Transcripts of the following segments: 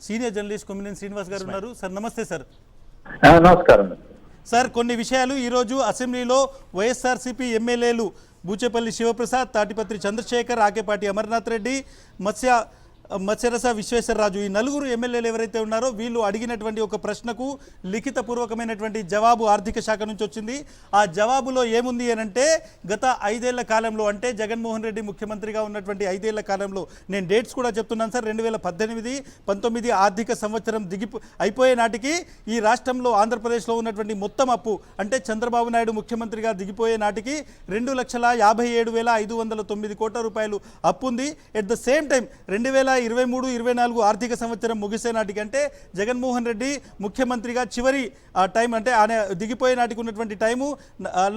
Senior journalist Kommineni Srinivas గారు ఉన్నారు. Sir నమస్తే సార్. నమస్కారం సార్, కొన్ని విషయాలు ఈరోజు అసెంబ్లీలో వైఎస్ఆర్సీపీ ఎమ్మెల్యేలు బూచేపల్లి శివప్రసాద్, తాటిపత్రి చంద్రశేఖర్, ఆకేపాటి అమర్నాథ్ రెడ్డి, మత్స్యరస విశ్వేశ్వరరాజు, ఈ నలుగురు ఎమ్మెల్యేలు ఎవరైతే ఉన్నారో వీళ్ళు అడిగినటువంటి ఒక ప్రశ్నకు లిఖితపూర్వకమైనటువంటి జవాబు ఆర్థిక శాఖ నుంచి వచ్చింది. ఆ జవాబులో ఏముంది అనంటే, గత 5 ఏళ్ల కాలంలో, అంటే జగన్మోహన్ రెడ్డి ముఖ్యమంత్రిగా ఉన్నటువంటి 5 ఏళ్ల కాలంలో, నేను డేట్స్ కూడా చెప్తున్నాను సార్, 2018-19 ఆర్థిక సంవత్సరం అయిపోయే నాటికి ఈ రాష్ట్రంలో ఆంధ్రప్రదేశ్లో ఉన్నటువంటి మొత్తం అప్పు, అంటే చంద్రబాబు నాయుడు ముఖ్యమంత్రిగా దిగిపోయే నాటికి 2,57,509 కోట్ల రూపాయలు అప్పు ఉంది. ఎట్ ద సేమ్ టైం 2023-24 ఆర్థిక సంవత్సరం ముగిసే నాటికి, అంటే జగన్మోహన్ రెడ్డి ముఖ్యమంత్రిగా చివరి టైం, అంటే ఆయన దిగిపోయే నాటికి ఉన్నటువంటి టైము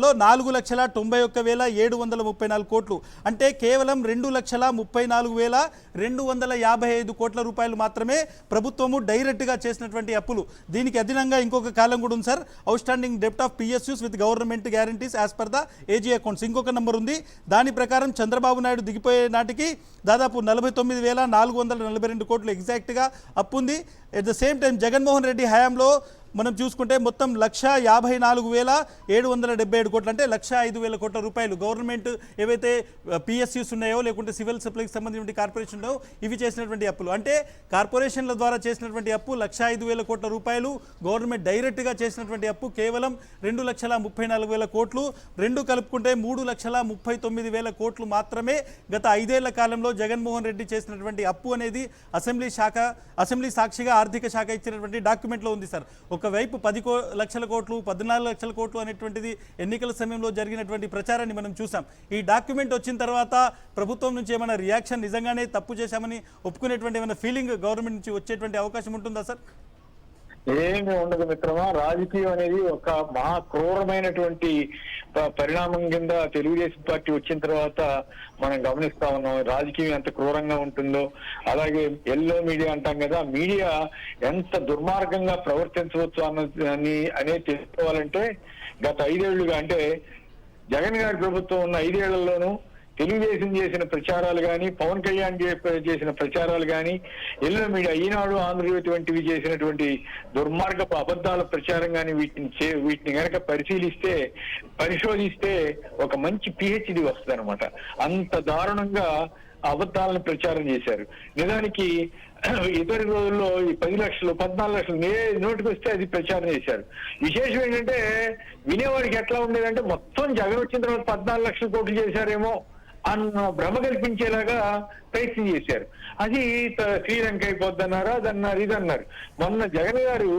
లో 4,91,734 కోట్లు, అంటే కేవలం 2,34,255 కోట్ల రూపాయలు మాత్రమే ప్రభుత్వము డైరెక్ట్గా చేసినటువంటి అప్పులు. దీనికి అదనంగా ఇంకొక కాలం కూడా ఉంది సార్, అవుట్ స్టాండింగ్ డెప్ట్ of PSUs with government guarantees as per the AG accounts, ఇంకొక నంబర్ ఉంది. దాని ప్రకారం చంద్రబాబు నాయుడు దిగిపోయే నాటికి దాదాపు 49,442 కోట్లు ఎగ్జాక్ట్గా అప్పు ఉంది. At the same time Jaganmohan Reddy హయాంలో మనం చూసుకుంటే మొత్తం 1,54,777 కోట్లు, అంటే 1,05,000 కోట్ల రూపాయలు గవర్నమెంట్ ఏవైతే పిఎస్యూస్ ఉన్నాయో, లేకుంటే సివిల్ సప్లైకి సంబంధించిన కార్పొరేషన్ ఉన్నాయో, ఇవి చేసినటువంటి అప్పులు. అంటే కార్పొరేషన్ల ద్వారా చేసినటువంటి అప్పు 1,05,000 కోట్ల రూపాయలు, గవర్నమెంట్ డైరెక్ట్గా చేసినటువంటి అప్పు కేవలం 2,34,000 కోట్లు, రెండు కలుపుకుంటే 3,39,000 కోట్లు మాత్రమే గత 5 ఏళ్ల కాలంలో జగన్మోహన్ రెడ్డి చేసినటువంటి అప్పు అనేది అసెంబ్లీ సాక్షిగా ఆర్థిక శాఖ ఇచ్చినటువంటి డాక్యుమెంట్లో ఉంది సార్. ఒకవైపు 10 లక్షల కోట్లు, 14 లక్షల కోట్లు అనేటువంటిది ఎన్నికల సమయంలో జరిగినటువంటి ప్రచారాన్ని మనం చూసాం. ఈ డాక్యుమెంట్ వచ్చిన తర్వాత ప్రభుత్వం నుంచి ఏమైనా రియాక్షన్, నిజంగానే తప్పు చేశామని ఒప్పుకునేటువంటి ఏమైనా ఫీలింగ్ గవర్నమెంట్ నుంచి వచ్చేటువంటి అవకాశం ఉంటుందా సార్? ఏమి ఉండదు మిత్రమా. రాజకీయం అనేది ఒక మహా క్రూరమైనటువంటి పరిణామం కింద తెలుగుదేశం పార్టీ వచ్చిన తర్వాత మనం గమనిస్తా ఉన్నాం. రాజకీయం ఎంత క్రూరంగా ఉంటుందో, అలాగే ఎల్లో మీడియా అంటాం కదా, మీడియా ఎంత దుర్మార్గంగా ప్రవర్తించవచ్చు అనేది తెలుసుకోవాలంటే గత 5 ఏళ్లుగా, అంటే జగన్ గారి ప్రభుత్వం ఉన్న 5 ఏళ్లలోనూ తెలుగుదేశం చేసిన ప్రచారాలు కానీ, పవన్ కళ్యాణ్ చేసిన ప్రచారాలు కానీ, ఎల్లో మీడియా, ఈనాడు, ఆంధ్రజ్యోతి వంటివి చేసినటువంటి దుర్మార్గపు అబద్ధాల ప్రచారం కానీ, వీటిని కనుక పరిశోధిస్తే ఒక మంచి పిహెచ్డి వస్తుంది అనమాట. అంత దారుణంగా అబద్ధాలను ప్రచారం చేశారు. నిజానికి ఇతర రోజుల్లో ఈ 10 లక్షలు, 14 లక్షలు నోటికి వస్తే అది ప్రచారం చేశారు. విశేషం ఏంటంటే, వినేవాడికి ఎట్లా ఉండేదంటే, మొత్తం జగన్ వచ్చిన తర్వాత 14 లక్షల కోట్లు చేశారేమో అన్న భ్రమ కల్పించేలాగా ప్రయత్నం చేశారు. అది శ్రీలంక అయిపోద్దన్నారా, అదన్నారు, ఇదన్నారు. మొన్న జగన్ గారు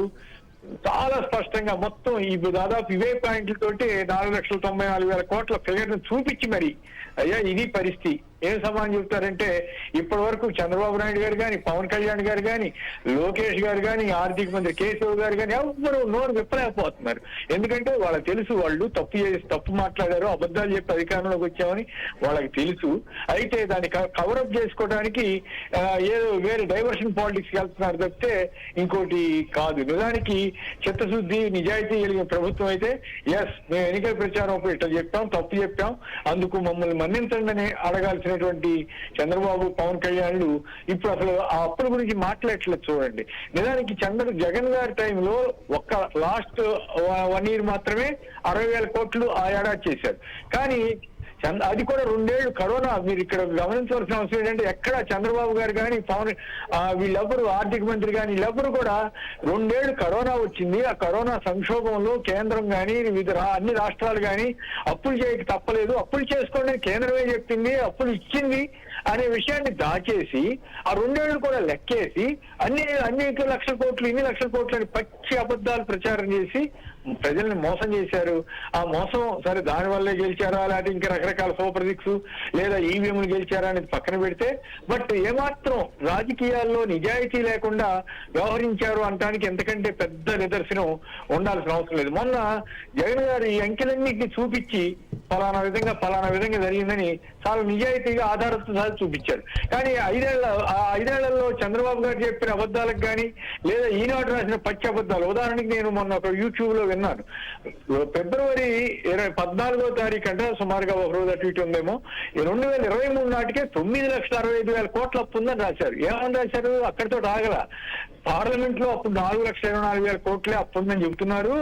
చాలా స్పష్టంగా మొత్తం దాదాపు ఇవే పాయింట్లతోటి 4,94,000 కోట్ల ఫిగర్ను చూపించి మరి, అయ్యా ఇది పరిస్థితి, ఏం సమానం చెప్తారంటే, ఇప్పటి వరకు చంద్రబాబు నాయుడు గారు కానీ, పవన్ కళ్యాణ్ గారు కానీ, లోకేష్ గారు కానీ, ఆర్థిక మంత్రి కేశవ్ గారు కానీ ఎవరు నోరు విప్పలేకపోతున్నారు. ఎందుకంటే వాళ్ళకి తెలుసు వాళ్ళు తప్పు మాట్లాడారు, అబద్ధాలు చెప్పి అధికారంలోకి వచ్చామని వాళ్ళకి తెలుసు. అయితే దాన్ని కవరప్ చేసుకోవడానికి ఏదో వేరే డైవర్షన్ పాలిటిక్స్ వెళ్తున్నారు తప్పితే ఇంకోటి కాదు. నిజానికి చిత్తశుద్ధి, నిజాయితీ కలిగిన ప్రభుత్వం అయితే, ఎస్ మేము ఎన్నికల ప్రచారం అప్పుడు ఇట్లా చెప్పాం, తప్పు చెప్పాం, అందుకు మమ్మల్ని మన్నించండి అని అడగాల్సినటువంటి చంద్రబాబు, పవన్ కళ్యాణ్లు ఇప్పుడు అసలు ఆ అప్పుల గురించి మాట్లాడట్లేదు. చూడండి, నిజానికి జగన్ గారి టైంలో ఒక్క లాస్ట్ 1 year మాత్రమే 60,000 కోట్లు ఆ ఏడాది చేశారు. కానీ అది కూడా 2 ఏళ్లు కరోనా. మీరు ఇక్కడ గమనించవలసిన అవసరం ఏంటంటే, ఎక్కడ చంద్రబాబు గారు కానీ, పవన్ వీళ్ళెవ్వరు, ఆర్థిక మంత్రి కానీ, వీళ్ళెవ్వరు కూడా 2 ఏళ్లు కరోనా వచ్చింది. ఆ కరోనా సంక్షోభంలో కేంద్రం కానీ, అన్ని రాష్ట్రాలు కానీ అప్పులు చేయక తప్పలేదు, అప్పులు చేసుకోండి కేంద్రమే చెప్పింది, అప్పులు ఇచ్చింది అనే విషయాన్ని దాచేసి ఆ 2 ఏళ్లు కూడా లెక్కేసి అన్ని లక్షల కోట్లు, ఇన్ని లక్షల కోట్లు అని పచ్చి అబద్ధాలు ప్రచారం చేసి ప్రజల్ని మోసం చేశారు. ఆ మోసం సరే దానివల్లే గెలిచారా, లేకపోతే ఇంకా రకరకాల సూపర్ సిక్స్ లేదా ఈవీఎంలు గెలిచారా అనేది పక్కన పెడితే, బట్ ఏమాత్రం రాజకీయాల్లో నిజాయితీ లేకుండా వ్యవహరించారు అనడానికి ఎంతకంటే పెద్ద నిదర్శనం ఉండాల్సిన అవసరం లేదు. మొన్న జగన్ గారు ఈ అంకెలన్నింటినీ చూపించి ఫలానా విధంగా జరిగిందని చాలా నిజాయితీగా ఆధారంతో అబద్ధాలు చూపించారు. కానీ ఐదేళ్లలో చంద్రబాబు గారు చెప్పిన అబద్ధాలకు కానీ లేదా ఈనాడు రాసిన పచ్చి అబద్ధాలు, ఉదాహరణకి నేను మొన్న ఒక యూట్యూబ్ లో విన్నాను, ఫిబ్రవరి 14వ తారీఖు అంటే సుమారుగా ఒక రోజు అటు ఇటు ఉందేమో, 2023 నాటికే 9,65,000 కోట్ల అప్పు ఉందని రాశారు. ఏమని రాశారు? అక్కడితో ఆగల. పార్లమెంట్ లో అప్పుడు 4,24,000 కోట్లే అప్పు ఉందని చెబుతున్నారు,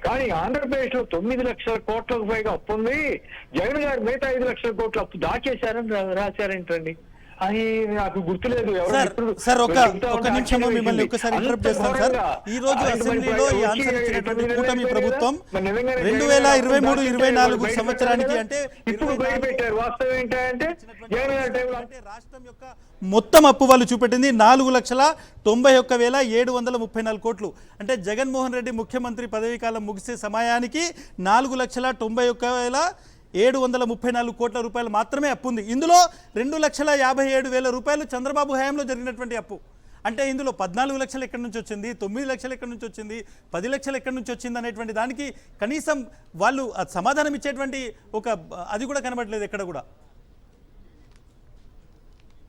కానీ ఆంధ్రప్రదేశ్ లో 9 లక్షల కోట్లకు పైగా అప్పు ఉంది, జగన్ గారు మిగతా 5 లక్షల కోట్ల అప్పు దాచేశారని రాశారేంటండి? అది నాకు గుర్తులేదు. సార్ ఒక నిమిషం మిమ్మల్ని ఒక్కసారి ఇంటరప్ట్ చేస్తాను సార్. ఈ రోజు అసెంబ్లీలో ఈ ఆన్సర్ ఇచ్చినటువంటి కూటమి ప్రభుత్వం 2023-24 సంవత్సరానికి అంటే ఇప్పుడు భయపెట్టారు. వాస్తవం ఏంటంటే రాష్ట్రం యొక్క మొత్తం అప్పు వాళ్ళు చూపెట్టింది 4,91,734 కోట్లు. అంటే జగన్మోహన్ రెడ్డి ముఖ్యమంత్రి పదవీ కాలం ముగిసే సమయానికి 4,91,734 కోట్ల రూపాయలు మాత్రమే అప్పు ఉంది. ఇందులో 2,57,000 రూపాయలు చంద్రబాబు హయాంలో జరిగినటువంటి అప్పు. అంటే ఇందులో 14 లక్షలు ఎక్కడి నుంచి వచ్చింది, 9 లక్షలు ఎక్కడి నుంచి వచ్చింది, 10 లక్షలు ఎక్కడి నుంచి వచ్చింది అనేటువంటి దానికి కనీసం వాళ్ళు సమాధానం ఇచ్చేటువంటి ఒక అది కూడా కనబడలేదు ఎక్కడ కూడా.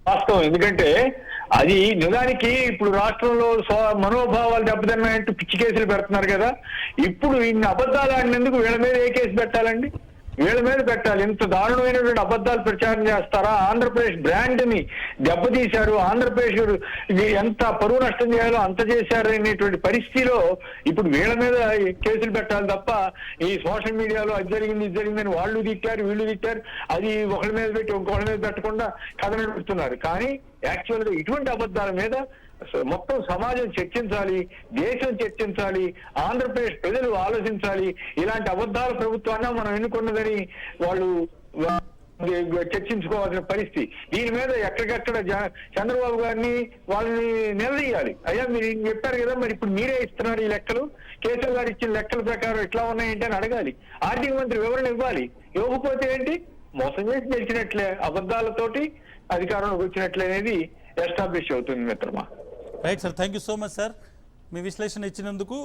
వాస్తవం. ఎందుకంటే అది నిజానికి ఇప్పుడు రాష్ట్రంలో మనోభావాలు దెబ్బతిన్నాయంటూ పిచ్చి కేసులు పెడుతున్నారు కదా. ఇప్పుడు ఇన్ని అబద్ధాలు ఆడినందుకు వీళ్ళ మీద ఏ కేసు పెట్టాలండి? వీళ్ళ మీద పెట్టాలి. ఇంత దారుణమైనటువంటి అబద్ధాలు ప్రచారం చేస్తారా? ఆంధ్రప్రదేశ్ బ్రాండ్ ని దెబ్బతీశారు, ఆంధ్రప్రదేశ్ ఎంత పరువు నష్టం చేయాలో అంత చేశారు అనేటువంటి పరిస్థితిలో ఇప్పుడు వీళ్ళ మీద కేసులు పెట్టాలి తప్ప ఈ సోషల్ మీడియాలో అది జరిగింది ఇది జరిగిందని వాళ్ళు తిట్టారు వీళ్ళు తిట్టారు అది ఒకళ్ళ మీద పెట్టి ఇంకొకళ్ళ మీద పెట్టకుండా కథ నడుపుతున్నారు. కానీ యాక్చువల్ గా ఇటువంటి అబద్ధాల మీద మొత్తం సమాజం చర్చించాలి, దేశం చర్చించాలి, ఆంధ్రప్రదేశ్ ప్రజలు ఆలోచించాలి. ఇలాంటి అబద్ధాల ప్రభుత్వాన్ని మనం ఎన్నుకున్నదని వాళ్ళు చర్చించుకోవాల్సిన పరిస్థితి. దీని మీద ఎక్కడికక్కడ చంద్రబాబు గారిని వాళ్ళని నిలదీయాలి. అయ్యా మీరు చెప్పారు కదా, మరి ఇప్పుడు మీరే ఇస్తున్నారు ఈ లెక్కలు, కేసీఆర్ గారు ఇచ్చిన లెక్కల ప్రకారం ఎట్లా ఉన్నాయంటే అని అడగాలి. ఆర్థిక మంత్రి వివరణ ఇవ్వాలి. ఇవ్వకపోతే ఏంటి? మోసం చేసి గెలిచినట్లే, అబద్ధాలతోటి అధికారంలోకి వచ్చినట్లే అనేది ఎస్టాబ్లిష్ అవుతుంది మిత్రమా. Right sir, thank you so much sir మీ విశ్లేషణ ఇచ్చినందుకు.